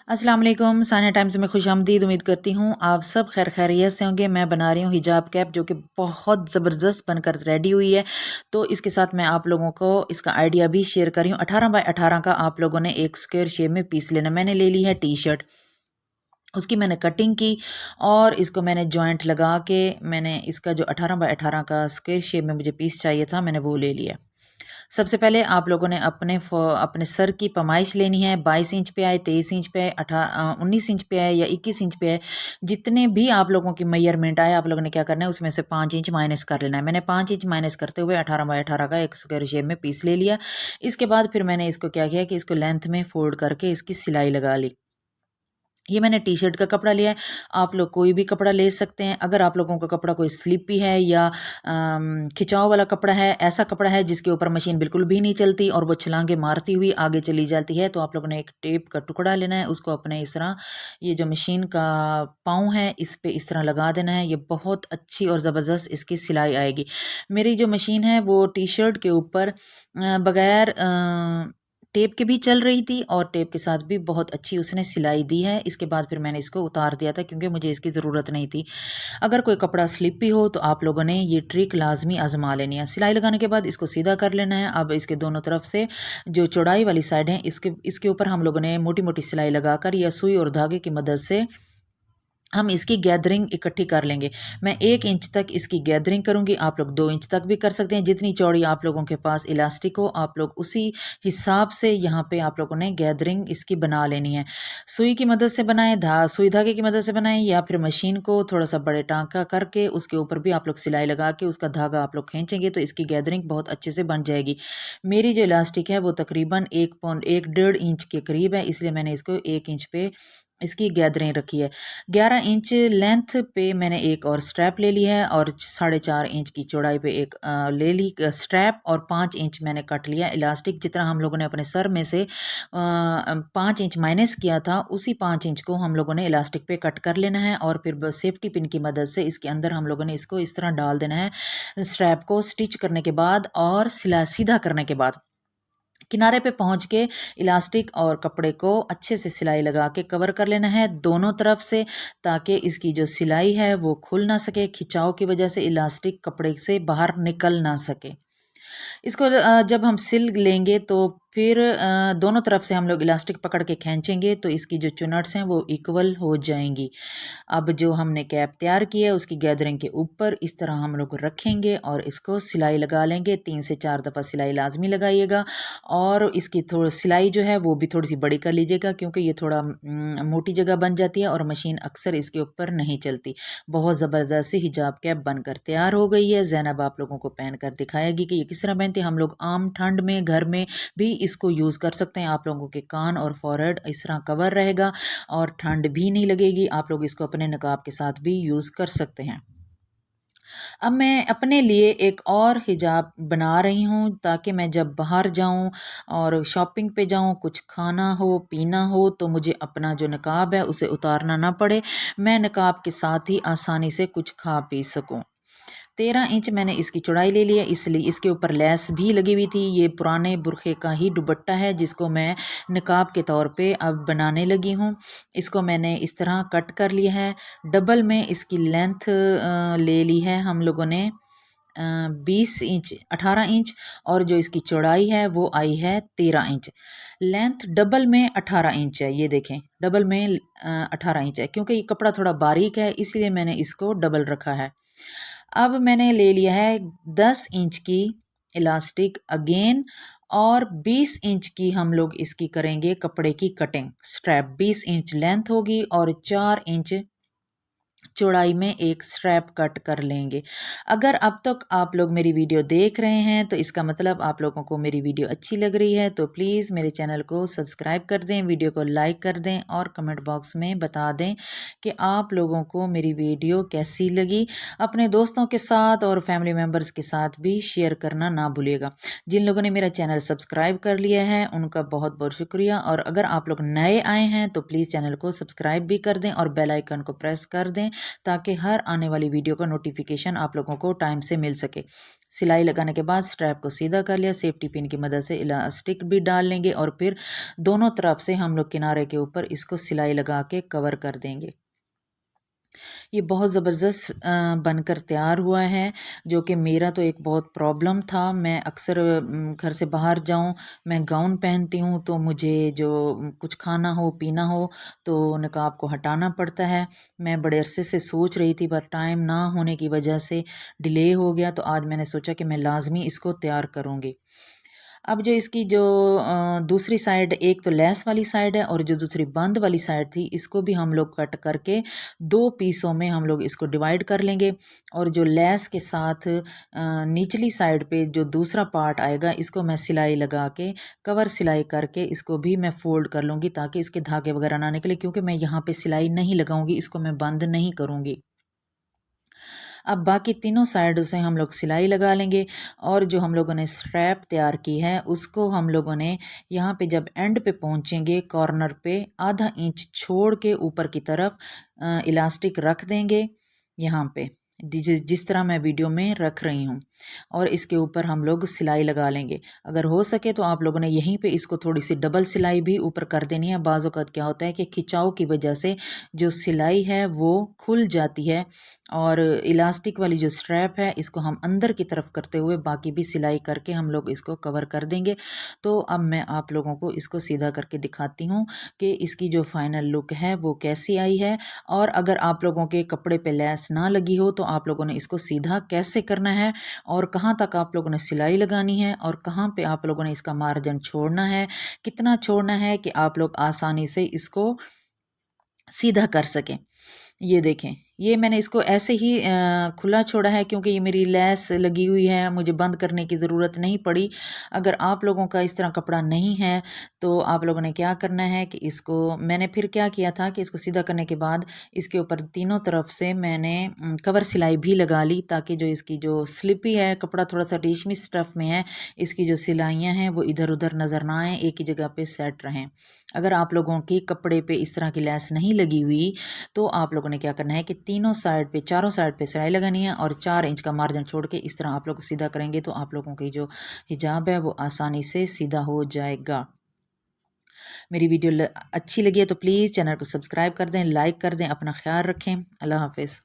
अस्सलाम वालेकुम। सानिया टाइम्स में खुशामदीद। उम्मीद करती हूँ आप सब खैर खैरियत से होंगे। मैं बना रही हूँ हिजाब कैप जो कि बहुत ज़बरदस्त बनकर रेडी हुई है। तो इसके साथ मैं आप लोगों को इसका आइडिया भी शेयर कर रही हूँ। 18 बाय 18 का आप लोगों ने एक स्क्वायर शेप में पीस लेना। मैंने ले ली है टी शर्ट, उसकी मैंने कटिंग की और इसको मैंने जॉइंट लगा के मैंने इसका जो 18 बाय 18 का स्क्वायर शेप में मुझे पीस चाहिए था मैंने वो ले लिया। सबसे पहले आप लोगों ने अपने सर की पैमाइश लेनी है। 22 इंच पे आए, 23 इंच पे आए, 19 इंच पे आए या 21 इंच पे आए, जितने भी आप लोगों की मेजरमेंट आए आप लोगों ने क्या करना है उसमें से 5 इंच माइनस कर लेना है। मैंने 5 इंच माइनस करते हुए 18 बाय 18 का एक स्क्वायर शेप में पीस ले लिया। इसके बाद फिर मैंने इसको क्या किया कि इसको लेंथ में फोल्ड करके इसकी सिलाई लगा ली। ये मैंने टी शर्ट का कपड़ा लिया है। आप लोग कोई भी कपड़ा ले सकते हैं। अगर आप लोगों का कपड़ा कोई स्लिपी है या खिंचाव वाला कपड़ा है, ऐसा कपड़ा है जिसके ऊपर मशीन बिल्कुल भी नहीं चलती और वो छलांगे मारती हुई आगे चली जाती है, तो आप लोगों ने एक टेप का टुकड़ा लेना है। उसको अपने इस तरह ये जो मशीन का पाँव है इस पे इस तरह लगा देना है। ये बहुत अच्छी और ज़बरदस्त इसकी सिलाई आएगी। मेरी जो मशीन है वो टी शर्ट के ऊपर बगैर टेप के भी चल रही थी और टेप के साथ भी बहुत अच्छी उसने सिलाई दी है। इसके बाद फिर मैंने इसको उतार दिया था क्योंकि मुझे इसकी ज़रूरत नहीं थी। अगर कोई कपड़ा स्लिपी हो तो आप लोगों ने ये ट्रिक लाजमी आजमा लेनी है। सिलाई लगाने के बाद इसको सीधा कर लेना है। अब इसके दोनों तरफ से जो चौड़ाई वाली साइड है इसके इसके ऊपर हम लोगों ने मोटी मोटी सिलाई लगाकर या सुई और धागे की मदद से हम इसकी गैदरिंग इकट्ठी कर लेंगे। मैं 1 इंच तक इसकी गैदरिंग करूँगी, आप लोग 2 इंच तक भी कर सकते हैं। जितनी चौड़ी आप लोगों के पास इलास्टिक हो आप लोग उसी हिसाब से यहाँ पे आप लोगों ने गैदरिंग इसकी बना लेनी है। सुई की मदद से बनाएँ, सुई धागे की मदद से बनाएँ या फिर मशीन को थोड़ा-सा बड़े टाँका करके उसके ऊपर भी आप लोग सिलाई लगा के उसका धागा आप लोग खींचेंगे तो इसकी गैदरिंग बहुत अच्छे से बन जाएगी। मेरी जो इलास्टिक है वो तकरीबन 1 डेढ़ इंच के करीब है, इसलिए मैंने इसको 1 इंच पे इसकी गैदरिंग रखी है। 11 इंच लेंथ पे मैंने एक और स्ट्रैप ले लिया है और 4.5 इंच की चौड़ाई पे एक ले ली स्ट्रैप और 5 इंच मैंने कट लिया इलास्टिक। जितना हम लोगों ने अपने सर में से 5 इंच माइनस किया था उसी 5 इंच को हम लोगों ने इलास्टिक पे कट कर लेना है और फिर सेफ्टी पिन की मदद से इसके अंदर हम लोगों ने इसको इस तरह डाल देना है। स्ट्रैप को स्टिच करने के बाद और सिला सीधा करने के बाद किनारे पे पहुंच के इलास्टिक और कपड़े को अच्छे से सिलाई लगा के कवर कर लेना है दोनों तरफ से, ताकि इसकी जो सिलाई है वो खुल ना सके, खिंचाव की वजह से इलास्टिक कपड़े से बाहर निकल ना सके। इसको जब हम सिल लेंगे तो फिर दोनों तरफ से हम लोग इलास्टिक पकड़ के खींचेंगे तो इसकी जो चुनट्स हैं वो इक्वल हो जाएंगी। अब जो हमने कैप तैयार की है उसकी गैदरिंग के ऊपर इस तरह हम लोग रखेंगे और इसको सिलाई लगा लेंगे। 3 से 4 दफ़ा सिलाई लाजमी लगाइएगा और इसकी थोड़ी सिलाई जो है वो भी थोड़ी सी बड़ी कर लीजिएगा क्योंकि ये थोड़ा मोटी जगह बन जाती है और मशीन अक्सर इसके ऊपर नहीं चलती। बहुत ज़बरदस्त सी हिजाब कैप बनकर तैयार हो गई है। ज़ैनब आप लोगों को पहन कर दिखाएगी कि ये किस तरह पहनते हैं। हम लोग आम ठंड में घर में भी इसको यूज़ कर सकते हैं। आप लोगों के कान और फॉरहेड इस तरह कवर रहेगा और ठंड भी नहीं लगेगी। आप लोग इसको अपने नकाब के साथ भी यूज़ कर सकते हैं। अब मैं अपने लिए एक और हिजाब बना रही हूँ ताकि मैं जब बाहर जाऊँ और शॉपिंग पे जाऊँ, कुछ खाना हो पीना हो तो मुझे अपना जो नकाब है उसे उतारना ना पड़े, मैं नकाब के साथ ही आसानी से कुछ खा पी सकूँ। 13 इंच मैंने इसकी चौड़ाई ले ली है, इसलिए इसके ऊपर लेस भी लगी हुई थी। ये पुराने बुरखे का ही दुपट्टा है जिसको मैं नकाब के तौर पे अब बनाने लगी हूँ। इसको मैंने इस तरह कट कर लिया है। डबल में इसकी लेंथ ले ली है हम लोगों ने 20 इंच 18 इंच और जो इसकी चौड़ाई है वो आई है 13 इंच। लेंथ डबल में 18 इंच है, ये देखें डबल में 18 इंच है क्योंकि ये कपड़ा थोड़ा बारीक है इसलिए मैंने इसको डबल रखा है। अब मैंने ले लिया है 10 इंच की इलास्टिक अगेन और 20 इंच की हम लोग इसकी करेंगे कपड़े की कटिंग। स्ट्रैप 20 इंच लेंथ होगी और 4 इंच चौड़ाई में एक स्ट्रैप कट कर लेंगे। अगर अब तक आप लोग मेरी वीडियो देख रहे हैं तो इसका मतलब आप लोगों को मेरी वीडियो अच्छी लग रही है, तो प्लीज़ मेरे चैनल को सब्सक्राइब कर दें, वीडियो को लाइक कर दें और कमेंट बॉक्स में बता दें कि आप लोगों को मेरी वीडियो कैसी लगी। अपने दोस्तों के साथ और फैमिली मेम्बर्स के साथ भी शेयर करना ना भूलिएगा। जिन लोगों ने मेरा चैनल सब्सक्राइब कर लिया है उनका बहुत बहुत शुक्रिया, और अगर आप लोग नए आए हैं तो प्लीज़ चैनल को सब्सक्राइब भी कर दें और बेल आइकन को प्रेस कर दें दें ताकि हर आने वाली वीडियो का नोटिफिकेशन आप लोगों को टाइम से मिल सके। सिलाई लगाने के बाद स्ट्रैप को सीधा कर लिया, सेफ्टी पिन की मदद से इलास्टिक भी डाल लेंगे और फिर दोनों तरफ से हम लोग किनारे के ऊपर इसको सिलाई लगा के कवर कर देंगे। ये बहुत ज़बरदस्त बनकर तैयार हुआ है, जो कि मेरा तो एक बहुत प्रॉब्लम था। मैं अक्सर घर से बाहर जाऊँ, मैं गाउन पहनती हूँ तो मुझे जो कुछ खाना हो पीना हो तो नकाब को हटाना पड़ता है। मैं बड़े अरसे से सोच रही थी पर टाइम ना होने की वजह से डिले हो गया, तो आज मैंने सोचा कि मैं लाजमी इसको तैयार करूँगी। अब जो इसकी जो दूसरी साइड, एक तो लेस वाली साइड है और जो दूसरी बंद वाली साइड थी, इसको भी हम लोग कट करके 2 पीसों में हम लोग इसको डिवाइड कर लेंगे। और जो लेस के साथ निचली साइड पे जो दूसरा पार्ट आएगा, इसको मैं सिलाई लगा के कवर सिलाई करके इसको भी मैं फोल्ड कर लूँगी ताकि इसके धागे वगैरह ना निकले, क्योंकि मैं यहाँ पे सिलाई नहीं लगाऊंगी, इसको मैं बंद नहीं करूँगी। अब बाकी तीनों साइड से हम लोग सिलाई लगा लेंगे और जो हम लोगों ने स्ट्रैप तैयार की है उसको हम लोगों ने यहाँ पे जब एंड पे पहुँचेंगे कॉर्नर पे आधा इंच छोड़ के ऊपर की तरफ इलास्टिक रख देंगे यहाँ पे, जिस तरह मैं वीडियो में रख रही हूँ, और इसके ऊपर हम लोग सिलाई लगा लेंगे। अगर हो सके तो आप लोगों ने यहीं पे इसको थोड़ी सी डबल सिलाई भी ऊपर कर देनी है। बाज़ औक़ात क्या होता है कि खिंचाव की वजह से जो सिलाई है वो खुल जाती है और इलास्टिक वाली जो स्ट्रैप है इसको हम अंदर की तरफ करते हुए बाकी भी सिलाई करके हम लोग इसको कवर कर देंगे। तो अब मैं आप लोगों को इसको सीधा करके दिखाती हूँ कि इसकी जो फाइनल लुक है वो कैसी आई है। और अगर आप लोगों के कपड़े पे लेस ना लगी हो तो आप लोगों ने इसको सीधा कैसे करना है और कहाँ तक आप लोगों ने सिलाई लगानी है और कहाँ पे आप लोगों ने इसका मार्जिन छोड़ना है, कितना छोड़ना है कि आप लोग आसानी से इसको सीधा कर सकें। ये देखें, ये मैंने इसको ऐसे ही खुला छोड़ा है क्योंकि ये मेरी लेस लगी हुई है, मुझे बंद करने की ज़रूरत नहीं पड़ी। अगर आप लोगों का इस तरह कपड़ा नहीं है तो आप लोगों ने क्या करना है कि इसको मैंने फिर क्या किया था कि इसको सीधा करने के बाद इसके ऊपर तीनों तरफ से मैंने कवर सिलाई भी लगा ली ताकि जो इसकी जो स्लिपी है, कपड़ा थोड़ा सा रेशमी स्टफ़ में है, इसकी जो सिलाइयाँ हैं वो इधर उधर नज़र ना आए, एक ही जगह पे सेट रहें। अगर आप लोगों की कपड़े पे इस तरह की लेस नहीं लगी हुई तो आप लोगों ने क्या करना है कि तीनों साइड पे, चारों साइड पे सिलाई लगानी है और 4 इंच का मार्जिन छोड़ के इस तरह आप लोग सीधा करेंगे तो आप लोगों की जो हिजाब है वो आसानी से सीधा हो जाएगा। मेरी वीडियो अच्छी लगी है तो प्लीज़ चैनल को सब्सक्राइब कर दें, लाइक कर दें, अपना ख्याल रखें। अल्लाह हाफिज़।